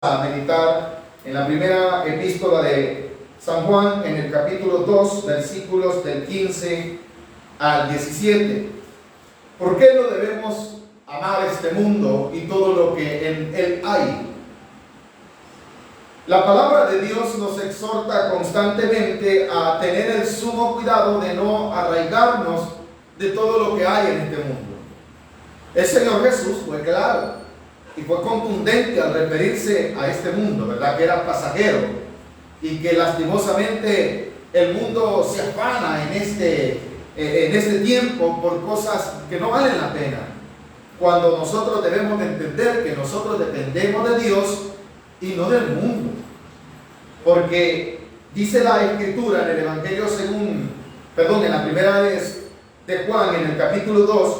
A meditar en la primera epístola de San Juan, en el capítulo 2, versículos del 15 al 17. ¿Por qué no debemos amar este mundo y todo lo que en él hay? La palabra de Dios nos exhorta constantemente a tener el sumo cuidado de no arraigarnos de todo lo que hay en este mundo. El Señor Jesús fue claro y fue contundente al referirse a este mundo, ¿verdad? Que era pasajero y que lastimosamente el mundo se afana en este tiempo por cosas que no valen la pena, cuando nosotros debemos de entender que nosotros dependemos de Dios y no del mundo, porque dice la Escritura en el Evangelio en la primera vez de Juan, en el capítulo 2,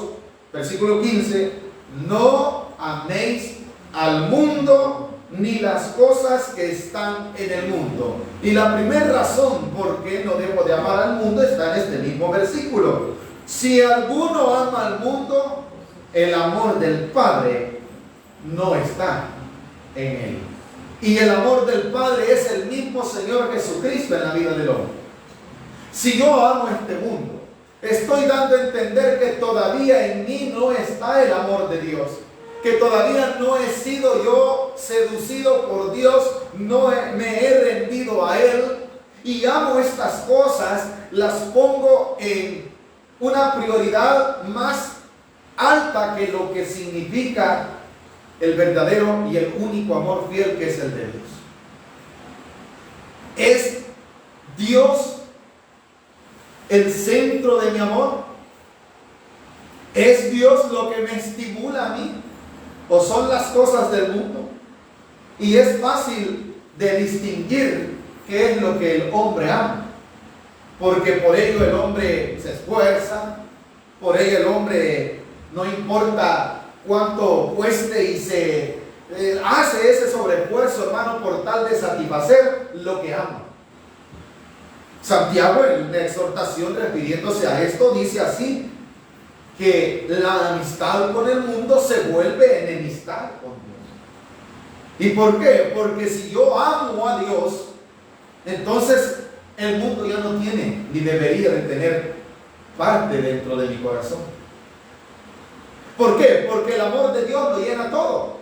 versículo 15: no améis al mundo ni las cosas que están en el mundo. Y la primera razón por qué no debo de amar al mundo está en este mismo versículo. Si alguno ama al mundo, el amor del Padre no está en él. Y el amor del Padre es el mismo Señor Jesucristo en la vida del hombre. Si yo amo este mundo, estoy dando a entender que todavía en mí no está el amor de Dios, que todavía no he sido yo seducido por Dios, me he rendido a Él y amo estas cosas, las pongo en una prioridad más alta que lo que significa el verdadero y el único amor fiel, que es el de Dios. ¿Es Dios el centro de mi amor? ¿Es Dios lo que me estimula a mí? ¿O son las cosas del mundo? Y es fácil de distinguir qué es lo que el hombre ama, porque por ello el hombre se esfuerza, por ello el hombre no importa cuánto cueste y se hace ese sobreesfuerzo, hermano, por tal de satisfacer lo que ama. Santiago, en la exhortación refiriéndose a esto, dice así: que la amistad con el mundo se vuelve enemistad con Dios. ¿Y por qué? Porque si yo amo a Dios, entonces el mundo ya no tiene ni debería de tener parte dentro de mi corazón. ¿Por qué? Porque el amor de Dios lo llena todo.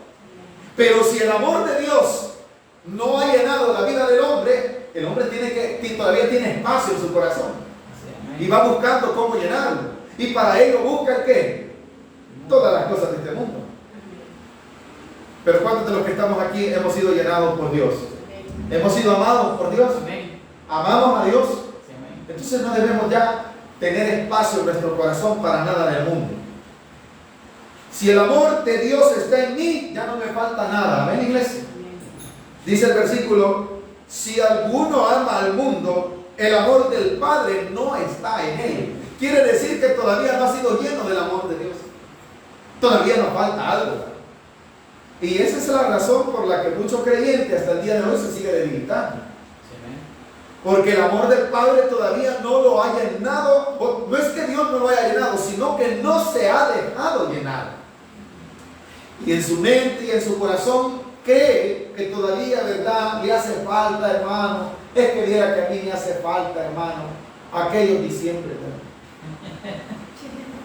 Pero si el amor de Dios no ha llenado la vida del hombre, el hombre todavía tiene espacio en su corazón y va buscando cómo llenarlo. Y para ello busca ¿qué? Todas las cosas de este mundo. Pero ¿cuántos de los que estamos aquí hemos sido llenados por Dios? ¿Hemos sido amados por Dios? ¿Amamos a Dios? Entonces no debemos ya tener espacio en nuestro corazón para nada del mundo. Si el amor de Dios está en mí, ya no me falta nada. ¿Amén, iglesia? Dice el versículo: si alguno ama al mundo, el amor del Padre no está en él. Quiere decir que todavía no ha sido lleno del amor de Dios. Todavía nos falta algo. Y esa es la razón por la que muchos creyentes hasta el día de hoy se sigue debilitando. Porque el amor del Padre todavía no lo ha llenado. No es que Dios no lo haya llenado, sino que no se ha dejado llenar. Y en su mente y en su corazón cree que todavía, ¿verdad?, le hace falta, hermano. Es que viera que a mí me hace falta, hermano, aquellos diciembre, ¿verdad?,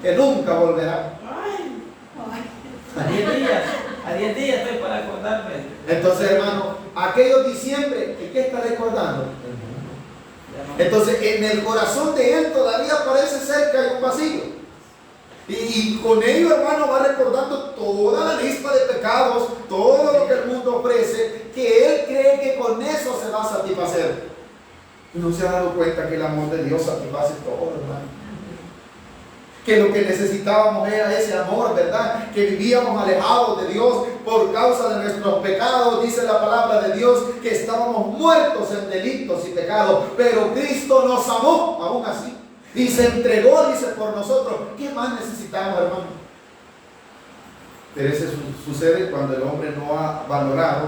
que nunca volverá. A 10 días estoy para acordarme. Entonces, hermano, aquellos diciembre, ¿qué está recordando? Entonces, en el corazón de él todavía parece ser que hay un vacío. Y con ello, hermano, va recordando toda la lista de pecados, todo lo que el mundo ofrece, que él cree que con eso se va a satisfacer. No se ha dado cuenta que el amor de Dios satisface todo, hermano. Que lo que necesitábamos era ese amor, ¿verdad? Que vivíamos alejados de Dios por causa de nuestros pecados. Dice la palabra de Dios que estábamos muertos en delitos y pecados, pero Cristo nos amó aún así y se entregó, dice, por nosotros. ¿Qué más necesitamos, hermano? Pero eso sucede cuando el hombre no ha valorado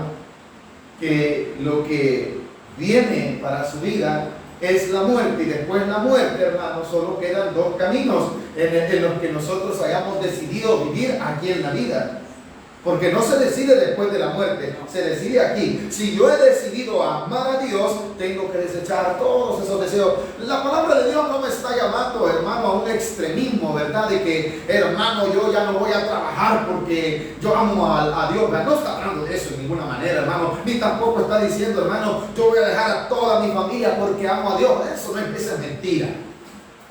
que lo que viene para su vida es la muerte, y después la muerte, hermano, solo quedan dos caminos en los que nosotros hayamos decidido vivir aquí en la vida. Porque no se decide después de la muerte, se decide aquí. Si yo he decidido amar a Dios, tengo que desechar todos esos deseos. La palabra de Dios no me está llamando, hermano, a un extremismo, ¿verdad? De que, hermano, yo ya no voy a trabajar porque yo amo a Dios. ¿Verdad? No está hablando de eso en ninguna manera, hermano. Ni tampoco está diciendo, hermano, yo voy a dejar a toda mi familia porque amo a Dios. Eso no es, esa es mentira.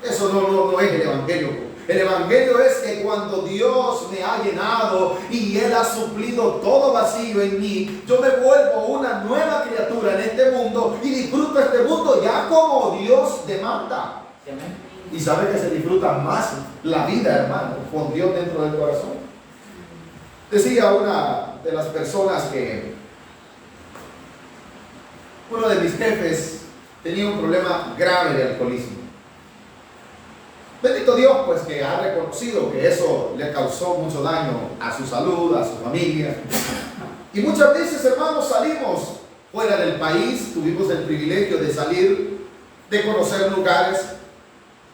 Eso no es el Evangelio. El Evangelio es que cuando Dios me ha llenado y Él ha suplido todo vacío en mí, yo me vuelvo una nueva criatura en este mundo y disfruto este mundo ya como Dios demanda. Y sabe que se disfruta más la vida, hermano, con Dios dentro del corazón. Decía una de las personas que uno de mis jefes tenía un problema grave de alcoholismo. Bendito Dios, pues, que ha reconocido que eso le causó mucho daño a su salud, a su familia. Y muchas veces, hermanos, salimos fuera del país, tuvimos el privilegio de salir, de conocer lugares.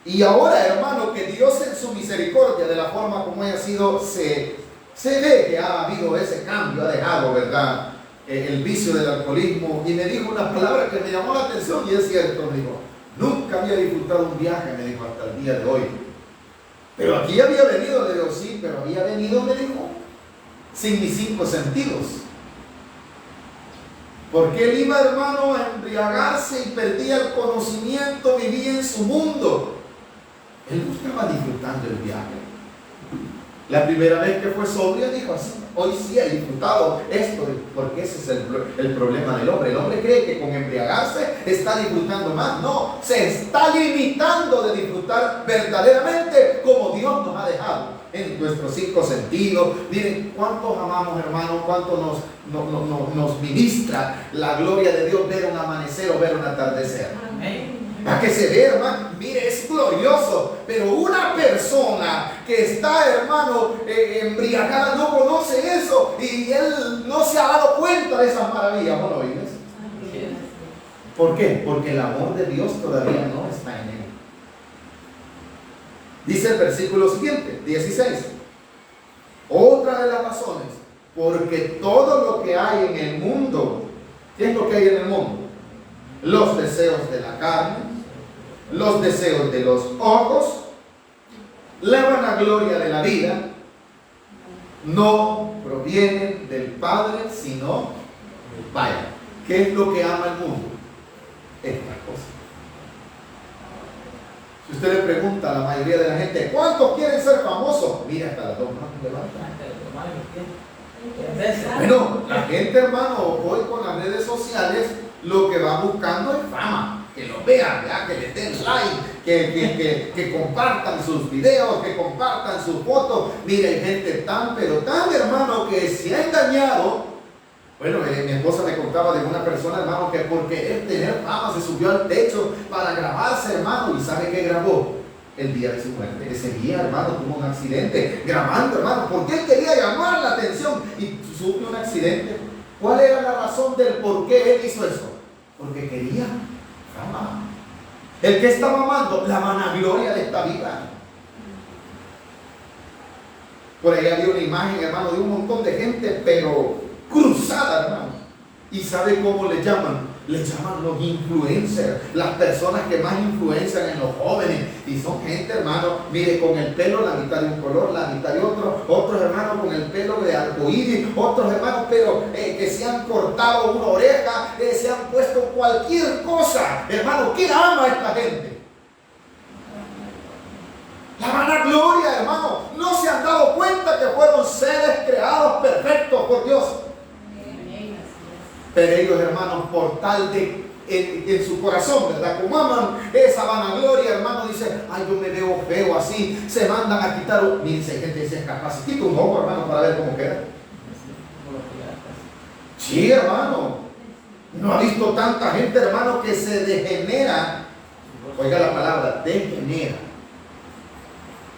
Y ahora, hermano, que Dios en su misericordia, de la forma como haya sido, se ve que ha habido ese cambio, ha dejado, ¿verdad?, el vicio del alcoholismo. Y me dijo una palabra que me llamó la atención y es cierto, me dijo: nunca había disfrutado un viaje, me dijo, hasta el día de hoy. Pero aquí había venido, le digo, sí, pero había venido, me dijo, sin mis 5 sentidos. Porque él iba, hermano, a embriagarse y perdía el conocimiento, vivía en su mundo. Él no estaba disfrutando el viaje. La primera vez que fue sobrio dijo así: hoy sí he disfrutado esto, porque ese es el problema del hombre. El hombre cree que con embriagarse está disfrutando más. No, se está limitando de disfrutar verdaderamente como Dios nos ha dejado en nuestros 5 sentidos. Miren cuántos amamos, hermanos, cuánto nos ministra la gloria de Dios ver un amanecer o ver un atardecer. Amén. Para que se vea, hermano, mire, es glorioso. Pero una persona que está, hermano, embriagada, no conoce eso, y él no se ha dado cuenta de esas maravillas. ¿No lo oyes? ¿Por qué? Porque el amor de Dios todavía no está en él. Dice el versículo siguiente, 16. Otra de las razones, porque todo lo que hay en el mundo, ¿qué es lo que hay en el mundo? Los deseos de la carne, los deseos de los ojos, la vanagloria de la vida, no provienen del Padre, sino, vaya, ¿qué es lo que ama el mundo? Estas cosas. Si usted le pregunta a la mayoría de la gente, ¿cuántos quieren ser famosos? Mira, hasta las 2 manos levantan. Bueno, la gente, hermano, hoy con las redes sociales lo que va buscando es fama, que lo vean, ¿verdad? Que les den like, que compartan sus videos, que compartan sus fotos. Mire, hay gente tan, pero tan, hermano, que se ha engañado. Bueno, mi esposa me contaba de una persona, hermano, que por querer tener fama se subió al techo para grabarse, hermano, y ¿sabe qué grabó? El día de su muerte. Ese día, hermano, tuvo un accidente grabando, hermano, porque él quería llamar la atención y sufrió un accidente. ¿Cuál era la razón del por qué él hizo eso? Porque quería fama. El que estaba amando la vanagloria de esta vida. Por ahí había una imagen, hermano, de un montón de gente, pero cruzada, hermano. ¿Y sabe cómo le llaman? Le llaman los influencers, las personas que más influencian en los jóvenes. Y son gente, hermano, mire, con el pelo la mitad de un color, la mitad de otro. Otros, hermanos, con el pelo de arcoíris. Otros, hermanos, pero que se han cortado una oreja, se han puesto cualquier cosa. Hermano, ¿qué ama esta gente? La vanagloria, hermano. No se han dado cuenta que fueron seres creados perfectos por Dios. Pero ellos, hermanos, por tal de en su corazón, ¿verdad? Como aman esa vanagloria, hermano, dicen: ay, yo me veo feo así. Se mandan a quitar Miren, si hay gente que dice: capaz, si quito un ojo, hermano, para ver cómo queda. Sí, hermano. No ha visto tanta gente, hermano, que se degenera. Oiga la palabra, degenera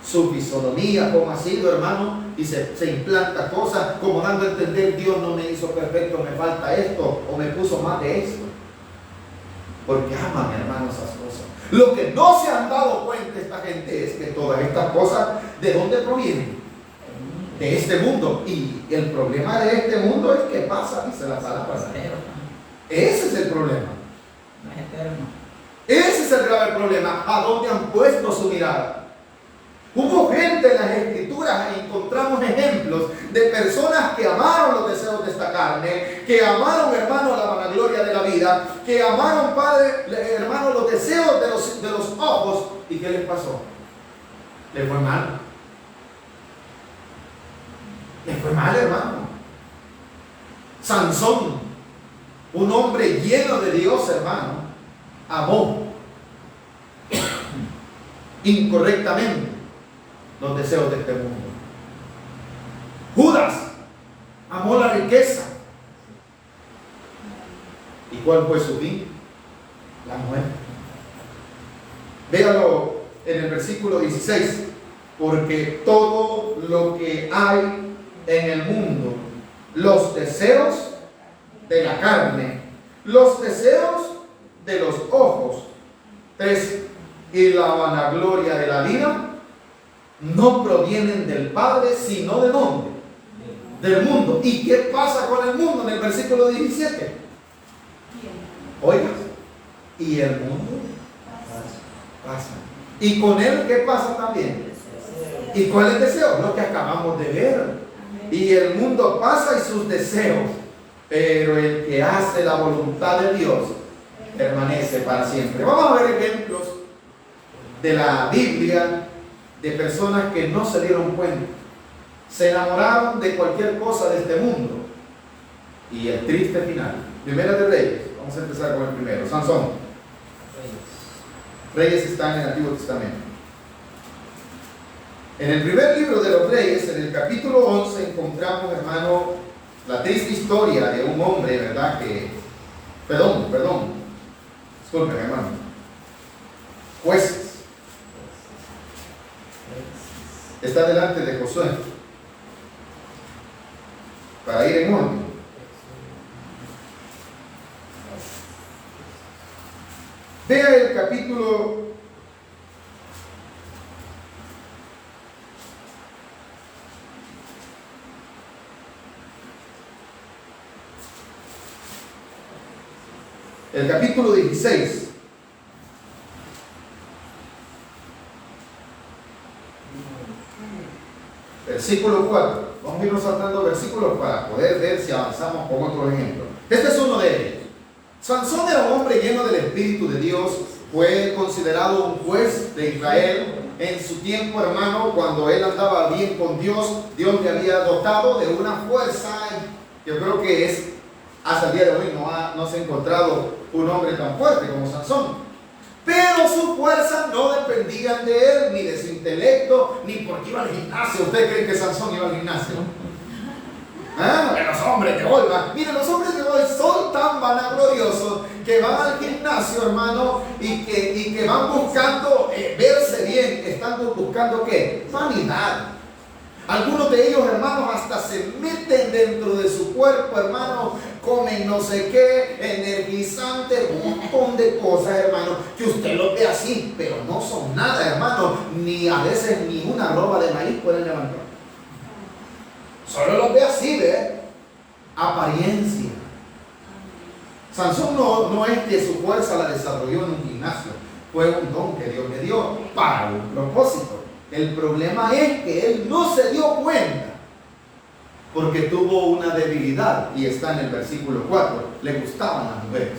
su fisonomía, como ha sido, hermano, y se implanta cosas como dando a entender: Dios no me hizo perfecto, me falta esto, o me puso más de esto. Porque aman, hermano, esas cosas. Lo que no se han dado cuenta esta gente es que todas estas cosas, ¿de dónde provienen? de este mundo. Y el problema de este mundo es que pasa, dice la palabra. Ese es el problema. No es eterno. Ese es el grave problema. ¿A dónde han puesto su mirada? Hubo gente en las escrituras, y encontramos ejemplos de personas que amaron los deseos de esta carne, que amaron, hermano, la vanagloria de la vida, que amaron, Padre, hermano, los deseos de los ojos. ¿Y qué les pasó? Les fue mal. Les fue mal, hermano. Sansón, un hombre lleno de Dios, hermano, amó incorrectamente los deseos de este mundo. Judas amó la riqueza. ¿Y cuál fue su fin? La muerte. Véalo en el versículo 16. Porque todo lo que hay en el mundo, los deseos de la carne, los deseos de los ojos, 3, y la vanagloria de la vida, no provienen del Padre, sino ¿de dónde? Del mundo. ¿Y qué pasa con el mundo en el versículo 17? Oiga, y el mundo pasa. ¿Y con él qué pasa también? ¿Y cuál es el deseo? Lo que acabamos de ver. Y el mundo pasa y sus deseos, pero el que hace la voluntad de Dios permanece para siempre. Vamos a ver ejemplos de la Biblia de personas que no se dieron cuenta, se enamoraron de cualquier cosa de este mundo, y el triste final. Primera de Reyes, vamos a empezar con el primero, Sansón. Reyes está en el Antiguo Testamento. En el primer libro de los Reyes, en el capítulo 11, encontramos, hermano, la triste historia de un hombre, ¿verdad? Disculpen, hermano. Jueces. Está delante de Josué para ir en orden. Vea el capítulo 16. Versículo 4. Vamos a irnos saltando versículos para poder ver si avanzamos con otro ejemplo. Este es uno de ellos. Sansón era un hombre lleno del Espíritu de Dios. Fue considerado un juez de Israel. En su tiempo, hermano, cuando él andaba bien con Dios, Dios le había dotado de una fuerza. Yo creo que es, hasta el día de hoy no se ha encontrado un hombre tan fuerte como Sansón. Pero su fuerza no dependía de él, ni de su intelecto, ni porque iba al gimnasio. ¿Ustedes creen que Sansón iba al gimnasio? Los hombres de hoy, miren, los hombres de hoy son tan vanagloriosos que van al gimnasio, hermano, y que van buscando verse bien. Están buscando ¿qué? Vanidad. Algunos de ellos, hermanos, hasta se meten dentro de su cuerpo, hermano, comen no sé qué, energizante, un montón de cosas, hermano, que usted los ve así, pero no son nada, hermano, ni a veces ni una roba de maíz pueden levantar. Solo los ve así, ¿ve? Apariencia. Sansón no es que su fuerza la desarrolló en un gimnasio, fue un don que Dios le dio para un propósito. El problema es que él no se dio cuenta porque tuvo una debilidad, y está en el versículo 4, le gustaban las mujeres,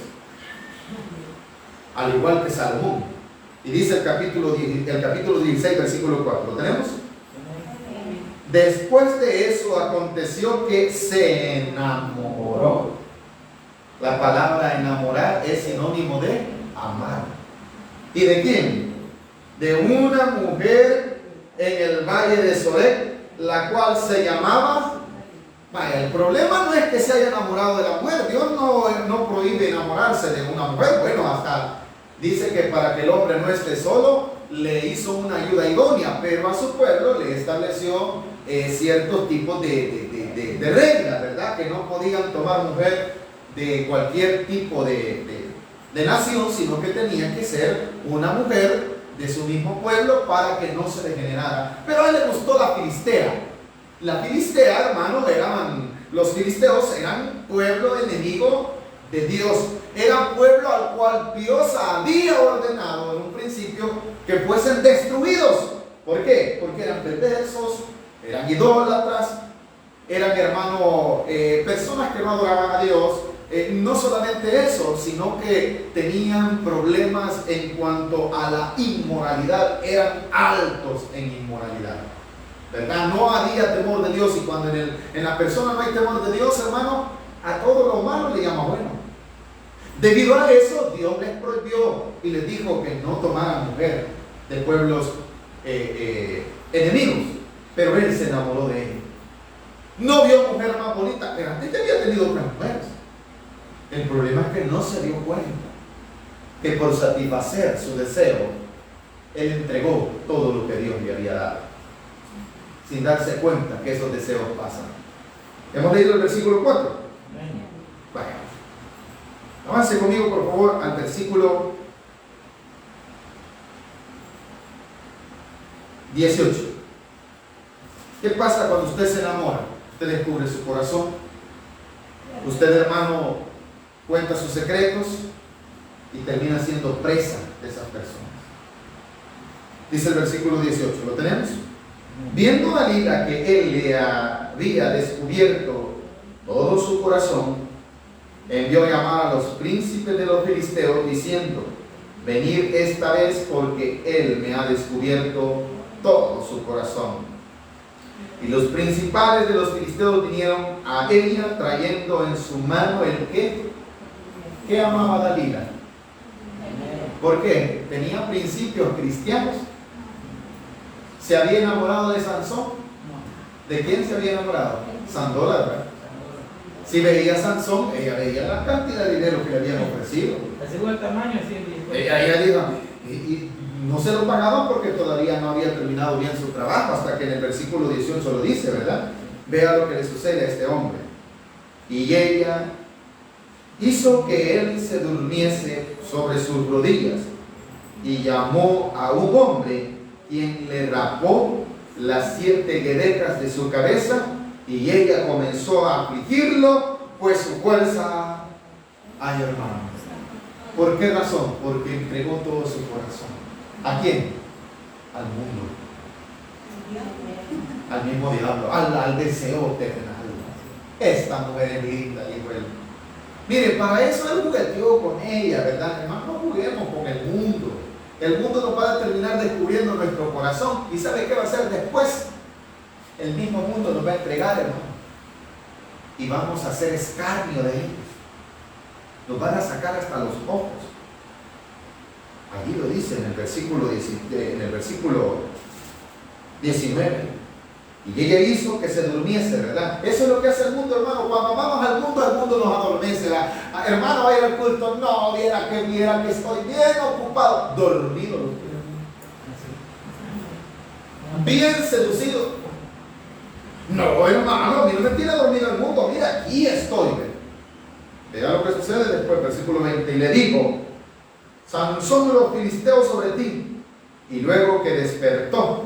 al igual que Salomón. Y dice el capítulo 16, versículo 4, ¿lo tenemos? Después de eso aconteció que se enamoró. La palabra enamorar es sinónimo de amar. ¿Y de quién? De una mujer en el valle de Sorek, la cual se llamaba. Vaya, el problema no es que se haya enamorado de la mujer. Dios no prohíbe enamorarse de una mujer. Bueno, hasta dice que para que el hombre no esté solo, le hizo una ayuda idónea, pero a su pueblo le estableció ciertos tipos de reglas, ¿verdad? Que no podían tomar mujer de cualquier tipo de nación, sino que tenía que ser una mujer de su mismo pueblo para que no se degenerara. Pero a él le gustó la filistea. La Filistea, hermano, los filisteos eran pueblo enemigo de Dios. Era pueblo al cual Dios había ordenado en un principio que fuesen destruidos. ¿Por qué? Porque eran perversos, eran idólatras, eran, hermano, personas que no adoraban a Dios. No solamente eso, sino que tenían problemas en cuanto a la inmoralidad, eran altos en inmoralidad, ¿verdad? No había temor de Dios, y cuando en la persona no hay temor de Dios, hermano, a todo lo malo le llama bueno. Debido a eso, Dios les prohibió y les dijo que no tomaran mujer de pueblos enemigos, pero él se enamoró de ella. No vio mujer más bonita, pero antes había tenido otras mujeres. El problema es que no se dio cuenta que por satisfacer su deseo, él entregó todo lo que Dios le había dado, sin darse cuenta que esos deseos pasan. ¿Hemos leído el versículo 4? Vaya. Avance conmigo, por favor, al versículo 18. ¿Qué pasa cuando usted se enamora? Usted descubre su corazón. Usted, hermano, cuenta sus secretos y termina siendo presa de esas personas. Dice el versículo 18, ¿lo tenemos? Viendo Dalila que él le había descubierto todo su corazón, envió a llamar a los príncipes de los filisteos diciendo: venid esta vez, porque él me ha descubierto todo su corazón. Y los principales de los filisteos vinieron a ella trayendo en su mano el que amaba a Dalila. ¿Por qué? Tenía principios cristianos. ¿Se había enamorado de Sansón? ¿De quién se había enamorado? Sandora, ¿verdad? Si veía a Sansón, ella veía la cantidad de dinero que le habían ofrecido. Así fue el tamaño, así. Ella dijo, y no se lo pagaban porque todavía no había terminado bien su trabajo, hasta que en el versículo 18 lo dice, ¿verdad? Vea lo que le sucede a este hombre. Y ella hizo que él se durmiese sobre sus rodillas y llamó a un hombre, quien le rapó las 7 guedecas de su cabeza, y ella comenzó a afligirlo, pues su fuerza, ay, hermano. ¿Por qué razón? Porque entregó todo su corazón. ¿A quién? Al mundo, al mismo diablo, al deseo terrenal. Esta mujer es linda, dijo él. Mire, para eso él jugueteó con ella, ¿verdad? Hermano, no juguemos con el mundo. El mundo nos va a terminar descubriendo nuestro corazón. ¿Y sabe qué va a hacer después? El mismo mundo nos va a entregar, hermano. Y vamos a hacer escarnio de ellos. Nos van a sacar hasta los ojos. Allí lo dice en el versículo 19. Y ella hizo que se durmiese, ¿verdad? Eso es lo que hace el mundo, hermano. Cuando vamos al mundo nos adormece. Hermano, vaya al culto. No, viera que estoy bien ocupado. Dormido. Bien seducido. No, hermano, a mí no me tiene dormido el mundo. Mira, aquí estoy. Vea lo que sucede después, versículo 20. Y le dijo: Sansón de los filisteos sobre ti. Y luego que despertó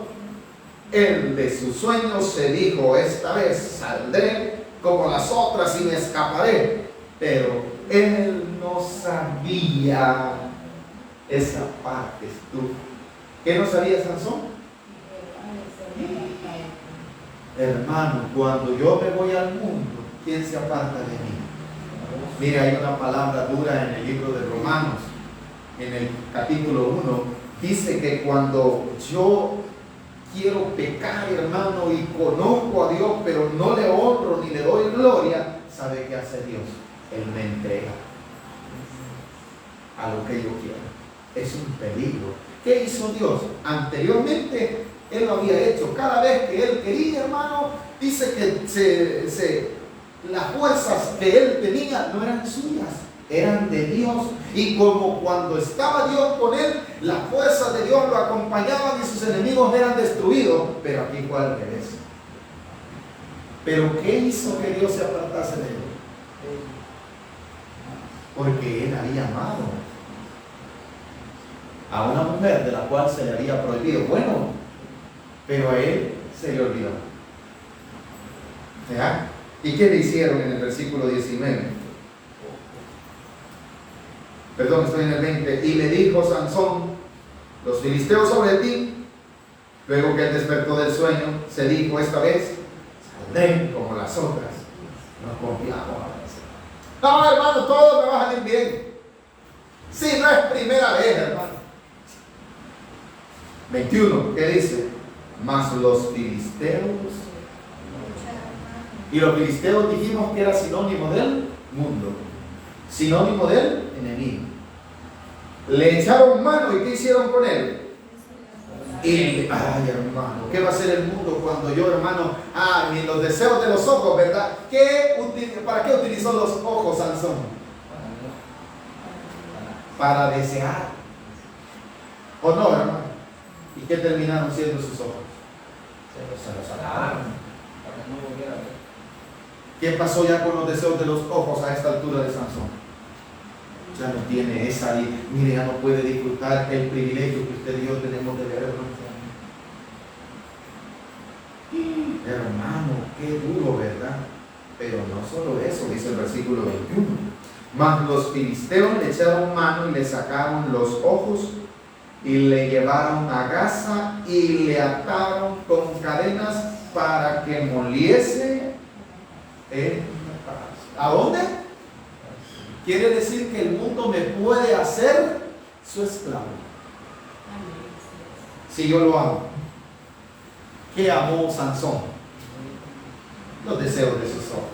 él de su sueño, se dijo: esta vez saldré como las otras y me escaparé. Pero él no sabía esa parte. ¿Tú qué no sabía Sansón? Hermano, cuando yo me voy al mundo, ¿quién se aparta de mí? Mire, hay una palabra dura en el libro de Romanos, en el capítulo 1, dice que cuando yo quiero pecar, hermano, y conozco a Dios, pero no le honro ni le doy gloria, ¿sabe qué hace Dios? Él me entrega a lo que yo quiero. Es un peligro. ¿Qué hizo Dios? Anteriormente Él lo había hecho. Cada vez que Él quería, hermano, dice que las fuerzas que Él tenía no eran suyas, eran de Dios. Y como cuando estaba Dios con Él, las fuerzas de Dios lo acompañaban y sus enemigos eran destruidos. Pero aquí fue al revés. ¿Pero qué hizo que Dios se apartase de Él? Porque Él había amado a una mujer de la cual se le había prohibido. Bueno, pero a Él se le olvidó. ¿Ya? ¿Y qué le hicieron en el versículo 19? Perdón, estoy en el 20. Y le dijo Sansón: los filisteos sobre ti. Luego que él despertó del sueño, se dijo: esta vez saldré como las otras. No confiamos. No, hermano, todo me va a salir bien. Si no es primera vez, hermano. 21, ¿qué dice? Mas los filisteos. Y los filisteos dijimos que era sinónimo del mundo, sinónimo del enemigo. Le echaron mano, ¿y qué hicieron con él? Y, ay, hermano, ¿qué va a hacer el mundo cuando yo, hermano, ni los deseos de los ojos, ¿verdad? ¿Para qué utilizó los ojos Sansón? Para desear. ¿O no, hermano? ¿Y qué terminaron siendo sus ojos? Se los sacaron. ¿Qué pasó ya con los deseos de los ojos a esta altura de Sansón? Ya no tiene esa, mire, ya no puede disfrutar el privilegio que usted y yo tenemos de ver, hermano. Hermano, qué duro, ¿verdad? Pero no solo eso, dice el versículo 21. Mas los filisteos le echaron mano y le sacaron los ojos y le llevaron a Gaza y le ataron con cadenas para que moliese en paz. ¿A dónde? Quiere decir que el mundo me puede hacer su esclavo si yo lo amo. ¿Qué amó Sansón? Los deseos de sus ojos.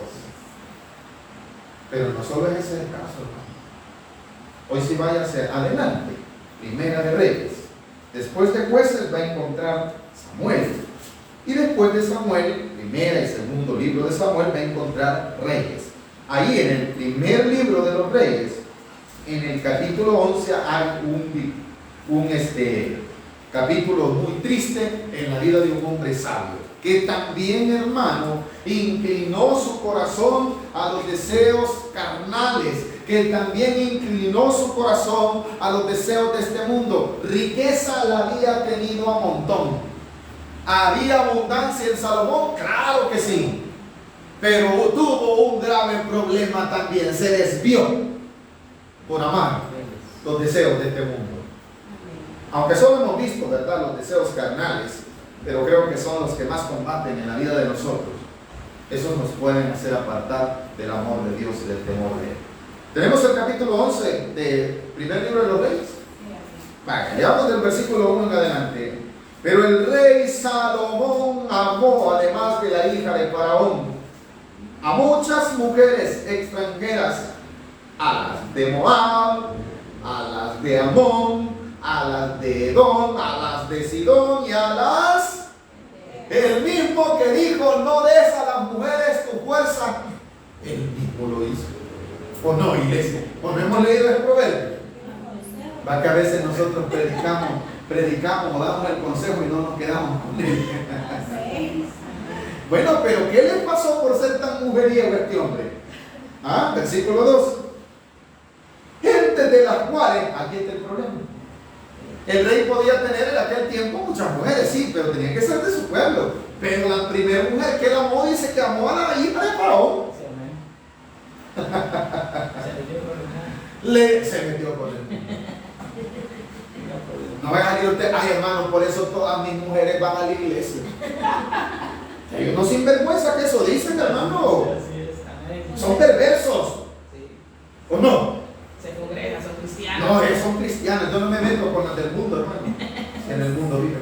Pero no solo es ese el caso, hermano. Hoy sí váyase adelante. Primera de Reyes. Después de Jueces va a encontrar Samuel. Y después de Samuel, primera y segundo libro de Samuel, va a encontrar Reyes. Ahí en el primer libro de los Reyes, en el capítulo 11, hay un capítulo muy triste en la vida de un hombre sabio, que también, hermano, inclinó su corazón a los deseos carnales, que también inclinó su corazón a los deseos de este mundo. Riqueza la había tenido a montón. ¿Había abundancia en Salomón? Claro que sí. Pero tuvo un grave problema también. Se desvió por amar los deseos de este mundo. Aunque solo hemos visto, ¿verdad?, los deseos carnales, pero creo que son los que más combaten en la vida de nosotros. Esos nos pueden hacer apartar del amor de Dios y del temor de Él. Tenemos el capítulo 11 del primer libro de los Reyes. Vale, leamos del versículo 1 en adelante. Pero el rey Salomón amó, además de la hija de Faraón, a muchas mujeres extranjeras, a las de Moab, a las de Amón, a las de Edom, a las de Sidón y a las... El mismo que dijo: no des a las mujeres tu fuerza, él mismo lo hizo. ¿O no, iglesia? ¿O no hemos leído el proverbio? Va que a veces nosotros predicamos o damos el consejo y no nos quedamos con él. Bueno, pero ¿qué le pasó por ser tan mujeriego a este hombre? Versículo 2. Gente de las cuales, aquí está el problema. El rey podía tener en aquel tiempo muchas mujeres, sí, pero tenían que ser de su pueblo. Pero la primera mujer que él amó, dice que amó a la hija de Faraón. Se metió con él. No va a salir usted: ay, hermano, por eso todas mis mujeres van a la iglesia. Hay unos sinvergüenza que eso dicen, hermano. Son perversos. ¿O no? Se congregan, son cristianos. No, son cristianos. Yo no me meto con las del mundo, hermano. En el mundo vive.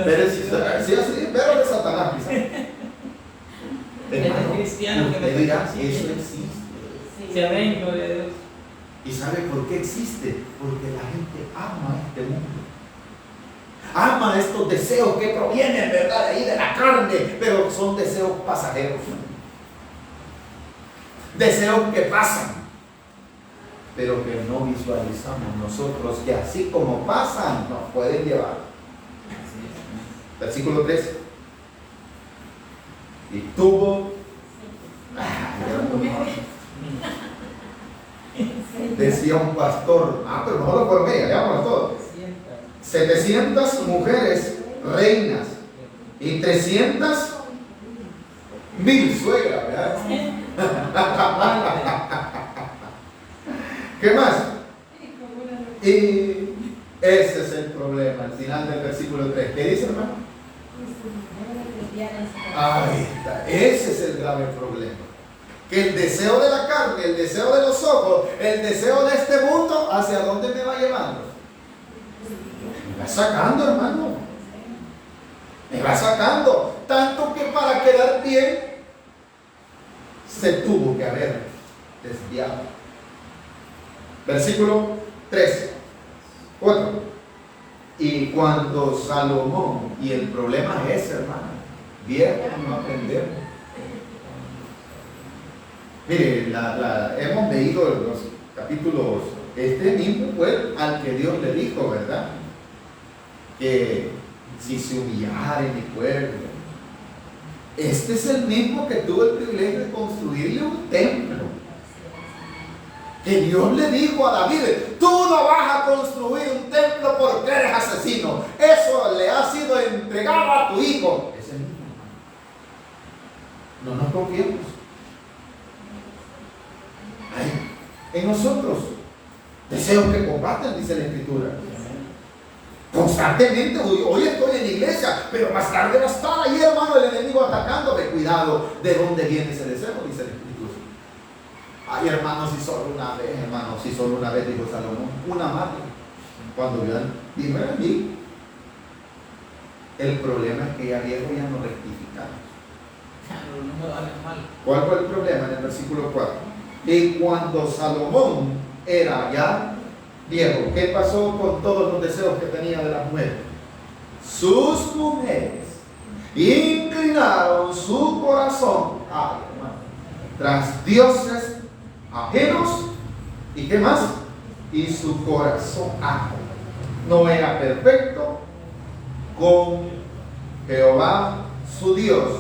Pero si así, pero de Satanás, quizás. Hermano, cristiano que me dirá, eso existe. Se ven, gloria a Dios. ¿Y sabe por qué existe? Porque la gente ama este mundo. Ama estos deseos que provienen, ¿verdad?, de ahí de la carne, pero son deseos pasajeros. Deseos que pasan, pero que no visualizamos nosotros, que así como pasan, nos pueden llevar. Versículo 3. Y tuvo... decía un pastor, pero no lo por ella, leámoslo todo. 700 mujeres reinas y 300 Mil suegras, ¿verdad? ¿Qué más? Y ese es el problema, al final del versículo 3. ¿Qué dice, hermano? Ahí está, ese es el grave problema. Que el deseo de la carne, el deseo de los ojos, el deseo de este mundo, ¿hacia dónde me va llevando? Me va sacando, hermano. Me va sacando. Tanto que para quedar bien, se tuvo que haber desviado. Versículo 3, 4. Y cuando Salomón, y el problema es ese, hermano, viejo, no aprendemos. Mire, hemos leído los capítulos, este mismo fue al que Dios le dijo, ¿verdad? Que si se humillara en mi pueblo. Este es el mismo que tuvo el privilegio de construirle un templo. Que Dios le dijo a David, tú no vas a construir un templo porque eres asesino. Eso le ha sido entregado a tu hijo. Es el mismo. No nos confiemos. En nosotros, deseos que combaten, dice la Escritura. Constantemente, hoy estoy en la iglesia, pero más tarde va a estar ahí, hermano, el enemigo atacándome. Cuidado, ¿de dónde viene ese deseo? Dice la Escritura. Ay, hermano, si solo una vez, hermano, si solo una vez, dijo Salomón, una madre, cuando vio al primer amigo. El problema es que ya viejo ya no rectificamos. No me vale mal. ¿Cuál fue el problema en el versículo 4? Y cuando Salomón era ya viejo, ¿qué pasó con todos los deseos que tenía de las mujeres? Sus mujeres inclinaron su corazón tras dioses ajenos. ¿Y qué más? Y su corazón no era perfecto con Jehová su Dios,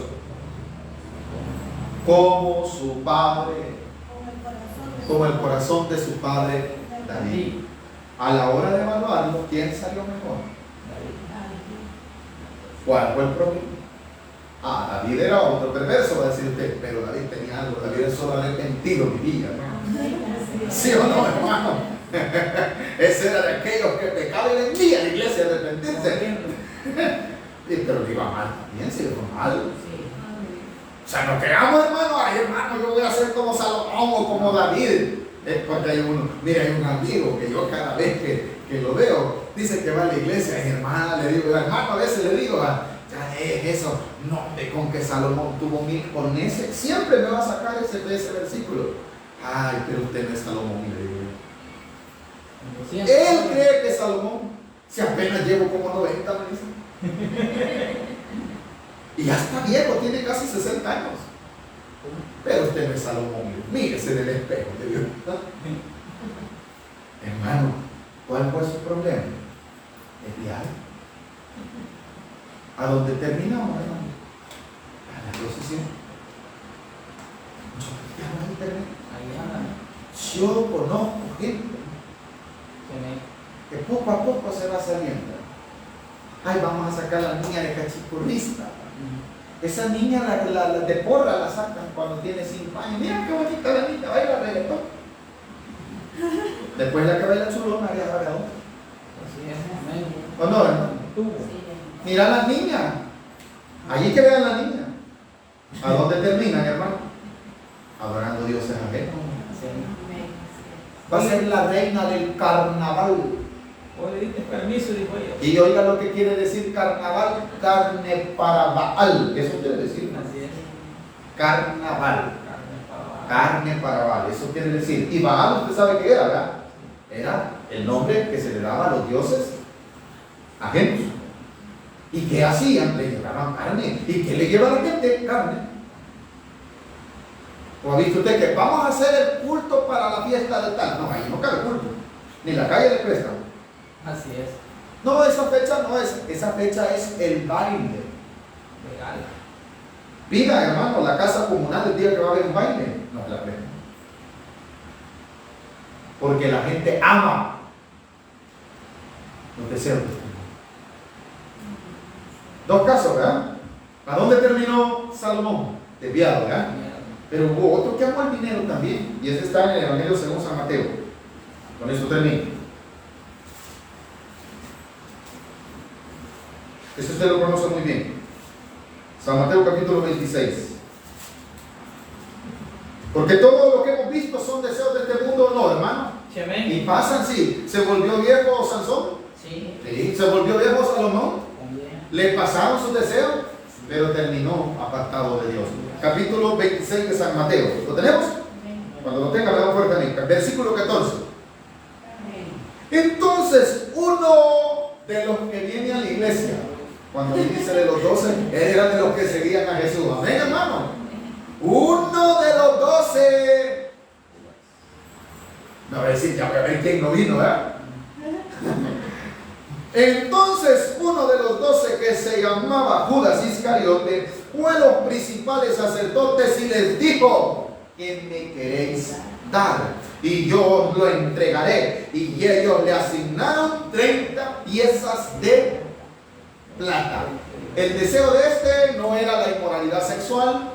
como su padre, como el corazón de su padre David. A la hora de evaluarlo, ¿quién salió mejor? ¿Cuál fue el problema? David era otro perverso, va a decir usted, pero David tenía algo. David es solo arrepentido, mi vida, ¿no? ¿Sí o no, hermano? Ese era de aquellos que pecaban y vendía a la iglesia a arrepentirse. Pero le iba mal también, si le fue mal. O sea, no quedamos, hermano, ay, hermano, yo voy a ser como Salomón o como David. Es porque hay uno, mira, hay un amigo que yo cada vez que lo veo, dice que va a la iglesia, y hermana, le digo, hermano, a veces le digo, ya es eso, no, con que Salomón tuvo 1000, con ese, siempre me va a sacar ese versículo. Ay, pero usted no es Salomón, le digo. Él cree que Salomón, si apenas llevo como 90, me dice. Y ya está viejo, tiene casi 60 años. Pero usted no es Salomón, mírese en el espejo, le digo. Hermano, ¿cuál fue su problema? El diario. ¿A dónde terminamos, hermano? A la procesión. Muchos cristianos ahí terminan. Yo conozco gente que poco a poco se va saliendo. Ay, vamos a sacar a la niña de cachicurrista. Esa niña de porra la sacan cuando tiene 5 años. Mira qué bonita la niña, baila reggaetón. Después la que baila chulona, ya sabe a dónde. ¿O no, hermano? Mira a las niñas. Allí que vean la niña. ¿A dónde terminan, hermano? Adorando dioses ajenos. Va a ser la reina del carnaval. O le diste permiso, dijo ella. Y oiga lo que quiere decir carnaval, carne para Baal. Eso quiere decir. Así es. Carnaval. Carne para Baal. Eso quiere decir. Y Baal, usted sabe qué era, ¿verdad? Era el nombre que se le daba a los dioses ajenos. ¿Y qué hacían? Le llevaban carne. ¿Y qué le lleva a la gente? Carne. ¿O ha visto usted que vamos a hacer el culto para la fiesta de tal? No, ahí no cabe culto. Ni la calle de Préstamo. Así es. No, esa fecha no es. Esa fecha es el baile. Legal. Pida, hermano, la casa comunal el día que va a haber un baile. No la pena. Porque la gente ama los deseos. Dos casos, ¿verdad? ¿A dónde terminó Salomón? desviado, ¿verdad? Pero hubo otro que amó el dinero también, y ese está en el Evangelio según San Mateo. Con eso termino. Eso usted lo conoce muy bien. San Mateo capítulo 26. Porque todo lo que hemos visto son deseos de este mundo, no, hermano. Y pasan, sí. ¿Se volvió viejo Sansón? Sí. ¿Se volvió viejo Salomón? También. Le pasaron sus deseos, pero terminó apartado de Dios. Capítulo 26 de San Mateo. ¿Lo tenemos? Cuando lo tenga, le damos fuerte a mí. Versículo 14. Entonces, uno de los que viene a la iglesia, cuando dice de los 12, era de los que seguían a Jesús. Amén, hermano. Uno de los 12. No, a ver si ya voy a ver quién no vino, ¿verdad? Entonces uno de los 12, que se llamaba Judas Iscariote, fue a los principales sacerdotes y les dijo: ¿qué me queréis dar? Y yo os lo entregaré. Y ellos le asignaron 30 piezas de plata. El deseo de este no era la inmoralidad sexual.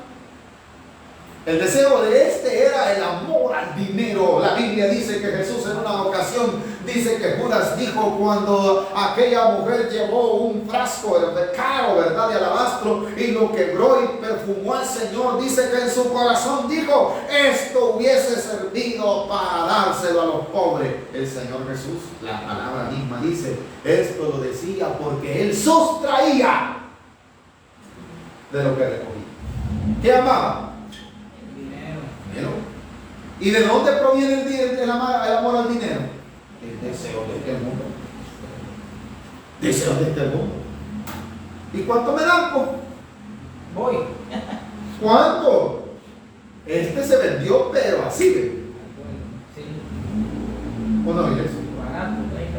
El deseo de este era el amor al dinero. La Biblia dice que Jesús en una ocasión dice que Judas dijo, cuando aquella mujer llevó un frasco de caro, ¿verdad?, de alabastro, y lo quebró y perfumó al Señor, dice que en su corazón dijo: esto hubiese servido para dárselo a los pobres. El Señor Jesús, la palabra misma dice, esto lo decía porque Él sustraía de lo que recogía. ¿Qué amaba? ¿Y de dónde proviene el amor al dinero? El deseo de este mundo. Deseo de este mundo. ¿Y cuánto me dan? Voy. ¿Cuánto? Este se vendió, pero así. Sí. ¿O no, iglesia?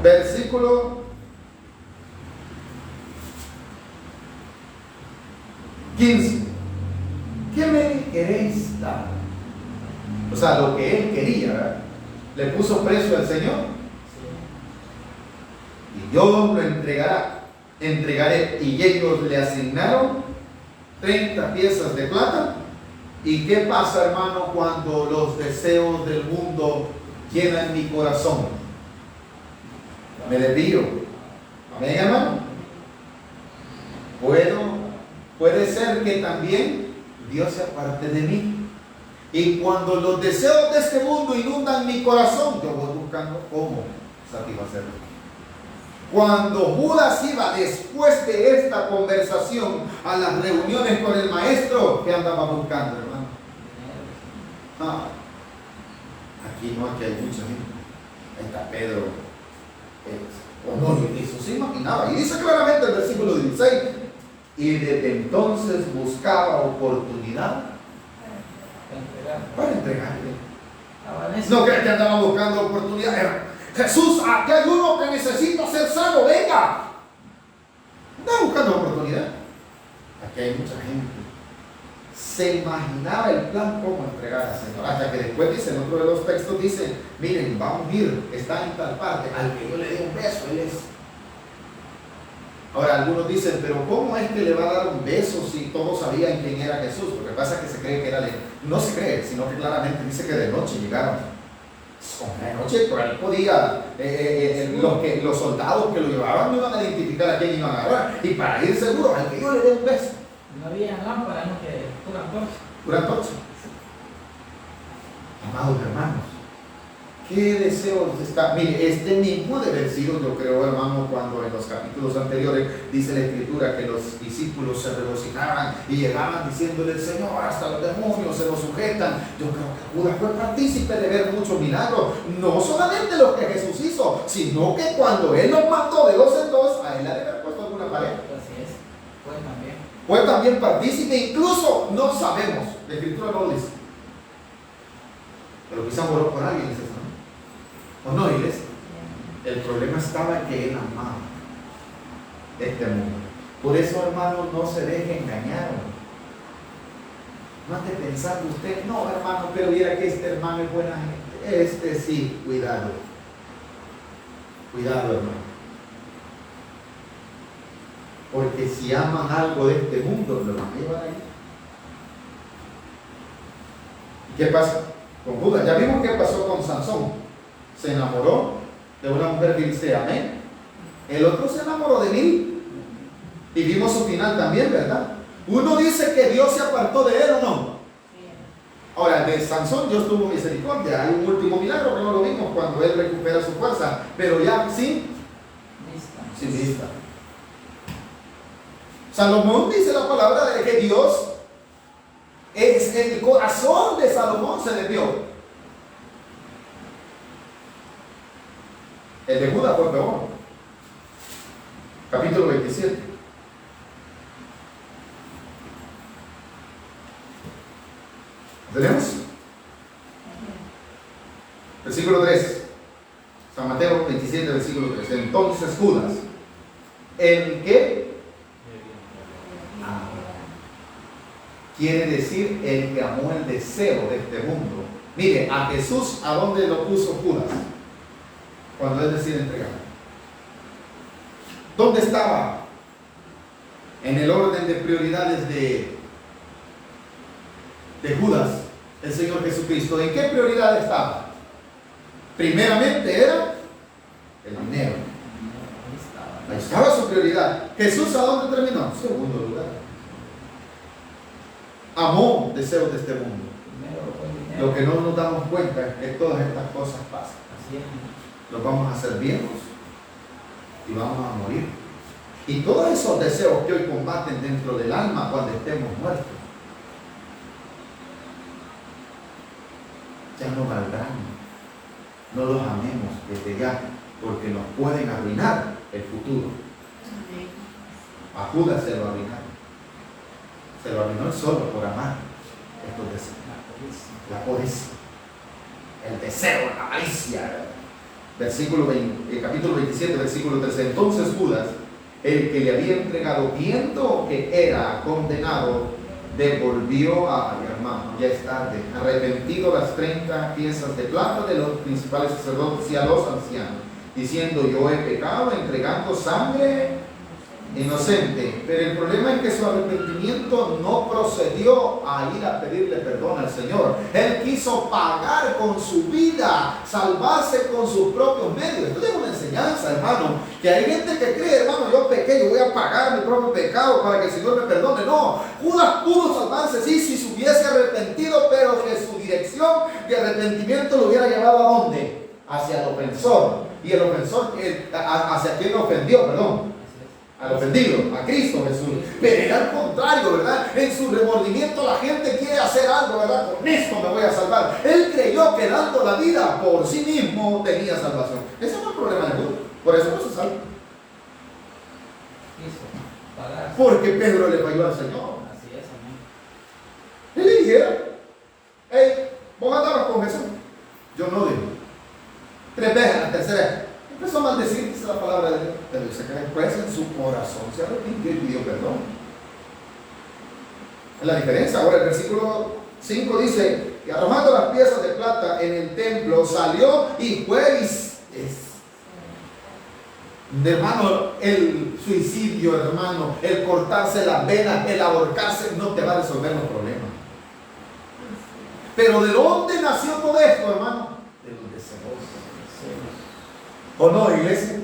Versículo 15. ¿Qué me queréis dar? O sea, lo que él quería, ¿verdad? Le puso precio al Señor. Y yo lo entregaré. Y ellos le asignaron 30 piezas de plata. ¿Y qué pasa, hermano, cuando los deseos del mundo llenan mi corazón? Me desvío. Amén, hermano. Puede ser que también Dios se aparte de mí. Y cuando los deseos de este mundo inundan mi corazón, yo voy buscando cómo satisfacerlo. Cuando Judas iba después de esta conversación a las reuniones con el maestro, ¿qué andaba buscando, hermano? No, aquí no, aquí hay mucha gente. Ahí está Pedro. Jesús se imaginaba. Y dice claramente el versículo 16: y desde entonces buscaba oportunidad para entregarle. No crees que andaba buscando oportunidad. Jesús, aquí hay uno que necesita ser sano, venga. Andaba buscando oportunidad. Aquí hay mucha gente. Se imaginaba el plan cómo entregar al Señor. Hasta que después dice, en otro de los textos dice: miren, vamos a ir, está en tal parte, al que yo le dé un beso, él es. Ahora algunos dicen, pero ¿cómo es que le va a dar un beso si todos sabían quién era Jesús? Lo que pasa es que se cree que era no se cree, sino que claramente dice que de noche llegaron. De noche, por ahí podía, los soldados que lo llevaban no iban a identificar a quién iban a agarrar. Y para ir seguro, al que yo le dé un beso. No había lámparas, no, que pura antorcha. Pura antorcha. Amados hermanos, ¿qué deseos está? Mire, este mismo debe haber sido, yo creo, hermano, cuando en los capítulos anteriores dice la Escritura que los discípulos se regocijaban y llegaban diciéndole: el Señor, hasta los demonios se lo sujetan. Yo creo que Judas fue partícipe de ver muchos milagros, no solamente los que Jesús hizo, sino que cuando Él los mandó de dos en dos, a Él le había puesto alguna pared. Así es, Fue también partícipe, incluso no sabemos, la Escritura no lo dice, pero quizá oró por alguien, ¿no? ¿O no, iglesia? El problema estaba en que él amaba este mundo. Por eso, hermano, no se deje engañar. No ande pensando usted: no, hermano, pero mira que este hermano es buena gente. Este sí, cuidado. Cuidado, hermano. Porque si aman algo de este mundo, lo van a llevar ahí. ¿Qué pasa con Judas? Ya vimos qué pasó con Sansón. Se enamoró de una mujer filistea, amén. El otro se enamoró de mí. Y vimos su final también, ¿verdad? Uno dice que Dios se apartó de él o no. Ahora, de Sansón Dios tuvo misericordia. Hay un último milagro que no lo vimos cuando él recupera su fuerza. Pero ya sin vista. Salomón dice la palabra de que Dios, es el corazón de Salomón se desvió. El de Judas fue peor. Capítulo 27. ¿Tenemos? Versículo 3. San Mateo 27, versículo 3. Entonces Judas, ¿en qué? Quiere decir el que amó el deseo de este mundo. Mire, a Jesús, ¿a dónde lo puso Judas? Cuando él decide entregar. ¿Dónde estaba? En el orden de prioridades de Judas, el Señor Jesucristo. ¿En qué prioridad estaba? Primeramente era el dinero. Ahí estaba su prioridad. Jesús, ¿a dónde terminó? En segundo lugar. Amó deseos de este mundo. Lo que no nos damos cuenta es que todas estas cosas pasan. Nos vamos a hacer viejos y vamos a morir. Y todos esos deseos que hoy combaten dentro del alma cuando estemos muertos, ya no valdrán. No los amemos desde ya, porque nos pueden arruinar el futuro. A Judas se lo arruinaron. Se lo arruinó solo por amar estos deseos. La codicia, el deseo, la malicia. Capítulo 27, versículo 13. Entonces Judas, el que le había entregado, viendo que era condenado, devolvió a hermano, ya es tarde, arrepentido las 30 piezas de plata de los principales sacerdotes y a los ancianos, diciendo: yo he pecado entregando sangre inocente. Pero el problema es que su arrepentimiento no procedió a ir a pedirle perdón al Señor. Él quiso pagar con su vida, salvarse con sus propios medios. Esto es una enseñanza, hermano, que hay gente que cree: hermano, yo pequé, yo voy a pagar mi propio pecado para que el Señor me perdone. No, Judas pudo salvarse, sí, si se hubiese arrepentido, pero que su dirección de arrepentimiento lo hubiera llevado ¿a dónde? Hacia el ofensor. Y el ofensor, hacia quien lo ofendió, perdón, al ofendido, a Cristo Jesús. Pero era al contrario, ¿verdad? En su remordimiento la gente quiere hacer algo, ¿verdad? Con esto me voy a salvar. Él creyó que dando la vida por sí mismo tenía salvación. Ese no es el problema de Judas. Por eso no se salva. Porque Pedro le falló al Señor. Así es, amén. Él le dijera: hey, vos andabas con Jesús. Yo no digo. 3 veces, la tercera empezó a maldecir, dice la palabra de Dios. Pero dice que después en su corazón se arrepintió y pidió perdón. Es la diferencia. Ahora el versículo 5 dice que arrojando las piezas de plata en el templo, salió y fue hermano, el suicidio, hermano, el cortarse las venas, el ahorcarse, no te va a resolver los problemas. Pero ¿de dónde nació todo esto, hermano? De los deseos. ¿O no, iglesia?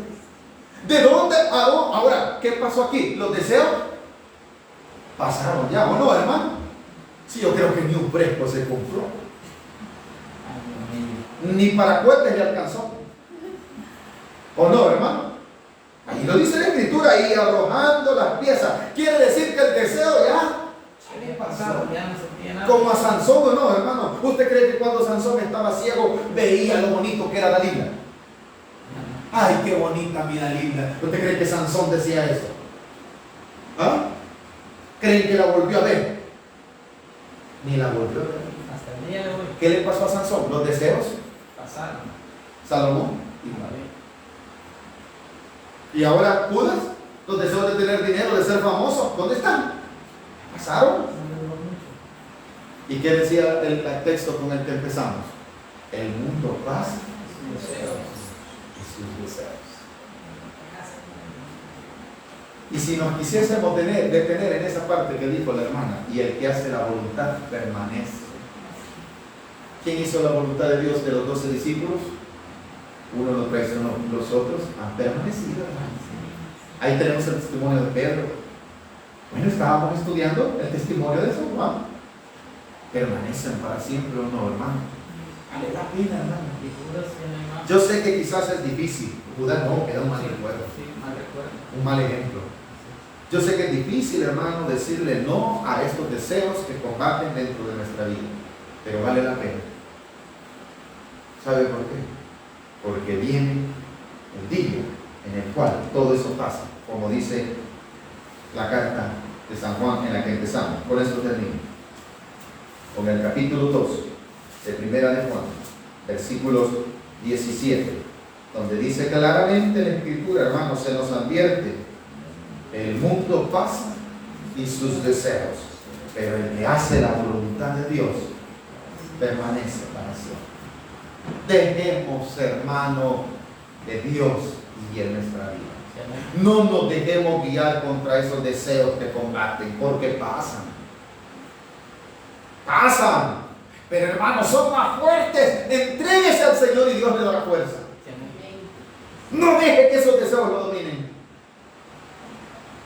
¿De dónde? Ahora, ¿qué pasó aquí? Los deseos pasaron ya, ¿o no, hermano? Sí, yo creo que ni un fresco se compró. Ni para cohetes le alcanzó. ¿O no, hermano? Ahí lo dice la Escritura, y arrojando las piezas. Quiere decir que el deseo ya había pasado. Como a Sansón, ¿o no, hermano? ¿Usted cree que cuando Sansón estaba ciego veía lo bonito que era Dalila? Ay, qué bonita mi Dalila. ¿Usted cree que Sansón decía eso? ¿Ah? ¿Creen que la volvió a ver? Ni la volvió a ver. Hasta el día de hoy. ¿Qué le pasó a Sansón? Los deseos Pasaron. Salomón y ahora Judas, los deseos de tener dinero, de ser famoso, ¿dónde están? Pasaron. ¿Y qué decía el texto con el que empezamos? El mundo pasa y sus deseos. Y si nos quisiésemos detener en esa parte que dijo la hermana: y el que hace la voluntad permanece. ¿Quién hizo la voluntad de Dios de los 12 discípulos? Uno lo traicionó, los otros han permanecido, hermanos. Ahí tenemos el testimonio de Pedro. Bueno, estábamos estudiando el testimonio de San Juan. Permanecen para siempre o no, hermano. Vale la pena, hermano. Y Judas tiene más. Yo sé que quizás es difícil. Judas no, queda un mal recuerdo. Sí, mal recuerdo. Un mal ejemplo. Yo sé que es difícil, hermano, decirle no a estos deseos que combaten dentro de nuestra vida. Pero vale la pena. ¿Sabe por qué? Porque viene el día en el cual todo eso pasa, como dice la carta de San Juan en la que empezamos. Por eso termino. Con el capítulo 2 de Primera de Juan, versículos 17, donde dice claramente la Escritura, hermanos, se nos advierte: el mundo pasa y sus deseos, pero el que hace la voluntad de Dios permanece para siempre. Dejemos, hermano, de Dios y en nuestra vida. No nos dejemos guiar contra esos deseos que combaten, porque pasan. Pasan. Pero hermanos, son más fuertes. Entréguese al Señor y Dios le dará fuerza. No deje que esos deseos lo dominen.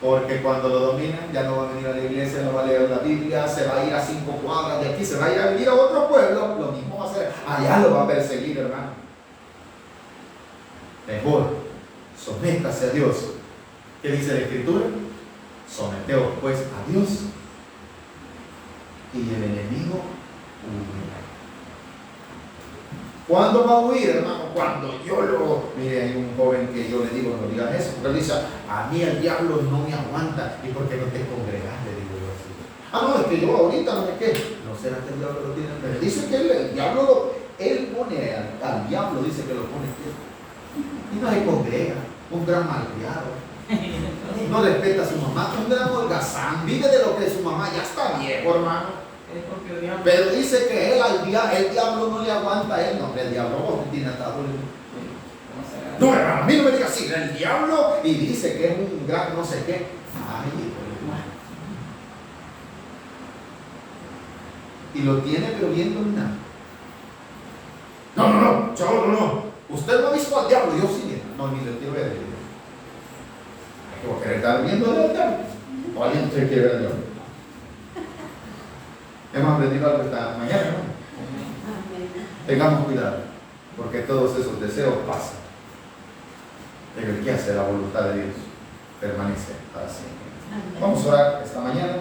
Porque cuando lo dominan, ya no va a venir a la iglesia, no va a leer la Biblia, se va a ir a 5 cuadras de aquí, se va a ir a vivir a otro pueblo, lo mismo va a hacer. Allá lo va a perseguir, hermano. Mejor, sométase a Dios. ¿Qué dice la Escritura? Someteos pues a Dios y el enemigo huirá. ¿Cuándo va a huir, hermano? Cuando yo lo... Mire, hay un joven que yo le digo, no digas eso, porque él dice, a mí el diablo no me aguanta. ¿Y por qué no te congregas? Le digo yo así. Ah, no, es que yo ahorita no sé qué. No será que el diablo lo tiene. Pero dice que el diablo, él pone al diablo, dice que lo pone quieto. Y no se congrega, un gran malcriado. No respeta a su mamá, un gran holgazán, vive de lo que su mamá ya está viejo, hermano. Pero dice que él el diablo no le aguanta a él. No, el diablo vos tiene atado. No, hermano, a mí no me digas así, el diablo, y dice que es un gran no sé qué. Ay, hermano. Y lo tiene pero bien dominado. No, chaval, no. Usted no ha visto al diablo, yo sí. No, ni le quiero ver. ¿Cómo que estar viendo al diablo? O alguien se quiere ver al diablo. Hemos aprendido algo esta mañana, ¿no? Tengamos cuidado, porque todos esos deseos pasan. Pero el que hace la voluntad de Dios permanece para siempre. Vamos a orar esta mañana.